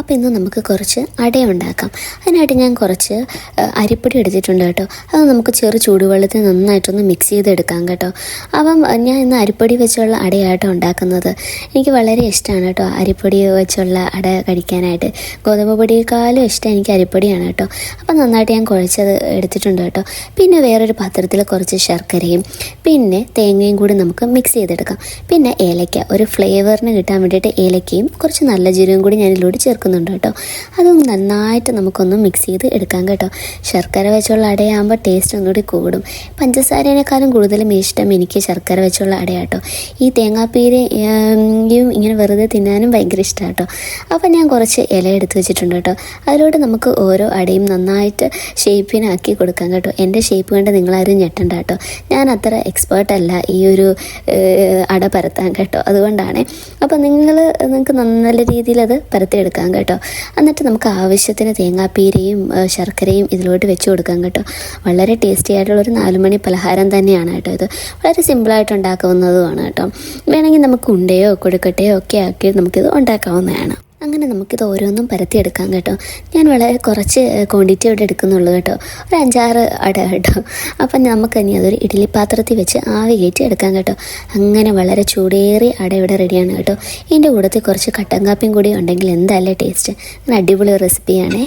അപ്പോൾ ഇന്ന് നമുക്ക് കുറച്ച് അട ഉണ്ടാക്കാം. അതിനായിട്ട് ഞാൻ കുറച്ച് അരിപ്പൊടി എടുത്തിട്ടുണ്ട് കേട്ടോ. അത് നമുക്ക് ചൂടുവെള്ളത്തിൽ നന്നായിട്ടൊന്ന് മിക്സ് ചെയ്തെടുക്കാം കേട്ടോ. അപ്പം ഞാൻ ഇന്ന് അരിപ്പൊടി വെച്ചുള്ള അടയാട്ടോ ഉണ്ടാക്കുന്നത്. എനിക്ക് വളരെ ഇഷ്ടമാണ് കേട്ടോ അരിപ്പൊടി വെച്ചുള്ള അട കഴിക്കാനായിട്ട്. ഗോതമ്പ് പൊടിയേക്കാളും ഇഷ്ടം എനിക്ക് അരിപ്പൊടിയാണ് കേട്ടോ. അപ്പം നന്നായിട്ട് ഞാൻ കുഴച്ചത് എടുത്തിട്ടുണ്ട് കേട്ടോ. പിന്നെ വേറൊരു പാത്രത്തിൽ കുറച്ച് ശർക്കരയും പിന്നെ തേങ്ങയും കൂടി നമുക്ക് മിക്സ് ചെയ്തെടുക്കാം. പിന്നെ ഏലക്ക, ഒരു ഫ്ലേവറിന് കിട്ടാൻ വേണ്ടിയിട്ട് ഏലക്കയും കുറച്ച് നല്ല ജീരകവും കൂടി ഞാൻ ഇതിലൂടെ ചേർക്കുന്നുണ്ട് കേട്ടോ. അതും നന്നായിട്ട് നമുക്കൊന്ന് മിക്സ് ചെയ്ത് എടുക്കാം കേട്ടോ. ശർക്കര വെച്ചുള്ള അടയാകുമ്പോൾ ടേസ്റ്റ് ഒന്നുകൂടി കൂടും. പഞ്ചസാരേനേക്കാളും കൂടുതലും ഇഷ്ടം എനിക്ക് ശർക്കര വെച്ചുള്ള അടയാട്ടോ. ഈ തേങ്ങാപ്പീരയും ഇങ്ങനെ വെറുതെ തിന്നാനും ഭയങ്കര ഇഷ്ടമാണ് കേട്ടോ. അപ്പോൾ ഞാൻ കുറച്ച് ഇല എടുത്ത് വെച്ചിട്ടുണ്ട് കേട്ടോ. അതിലൂടെ നമുക്ക് ഓരോ അടയും നന്നായിട്ട് ഷേപ്പിനാക്കി കൊടുക്കാം കേട്ടോ. എൻ്റെ ഷേപ്പ് കണ്ട് നിങ്ങളാരും ഞെട്ടണ്ട കേട്ടോ. ഞാൻ അത്ര എക്സ്പേർട്ടല്ല ഈ ഒരു അട പരത്താൻ കേട്ടോ. അതുകൊണ്ടാണ്. അപ്പോൾ നിങ്ങൾക്ക് നല്ല രീതിയിൽ അത് പരത്തിയെടുക്കാം കേട്ടോ. എന്നിട്ട് നമുക്ക് ആവശ്യത്തിന് തേങ്ങാപ്പീരയും ശർക്കരയും ഇതിലോട്ട് വെച്ച് കൊടുക്കാം കേട്ടോ. വളരെ ടേസ്റ്റി ആയിട്ടുള്ളൊരു 4 മണി പലഹാരം തന്നെയാണ് കേട്ടോ ഇത്. വളരെ സിമ്പിളായിട്ട് ഉണ്ടാക്കാവുന്നതുമാണ് കേട്ടോ. വേണമെങ്കിൽ നമുക്ക് ഉണ്ടയോ കൊഴുക്കട്ടയോ ഒക്കെ ആക്കി നമുക്കിത് ഉണ്ടാക്കാവുന്നതാണ്. അങ്ങനെ നമുക്കിത് ഓരോന്നും പരത്തിയെടുക്കാം കേട്ടോ. ഞാൻ വളരെ കുറച്ച് ക്വാണ്ടിറ്റി ഇവിടെ എടുക്കുന്നുള്ളൂ കേട്ടോ. ഒരു 5-6 അട കേട്ടോ. അപ്പം നമുക്ക് ഇനി അതൊരു ഇഡ്ഡലി പാത്രത്തിൽ വെച്ച് ആവി കയറ്റി എടുക്കാം കേട്ടോ. അങ്ങനെ വളരെ ചൂടേറിയ അട ഇവിടെ റെഡിയാണ് കേട്ടോ. ഇതിൻ്റെ കൂടത്തിൽ കുറച്ച് കട്ടൻ കാപ്പിയും കൂടി ഉണ്ടെങ്കിൽ എന്തായാലും ടേസ്റ്റ്. അടിപൊളി റെസിപ്പിയാണേ.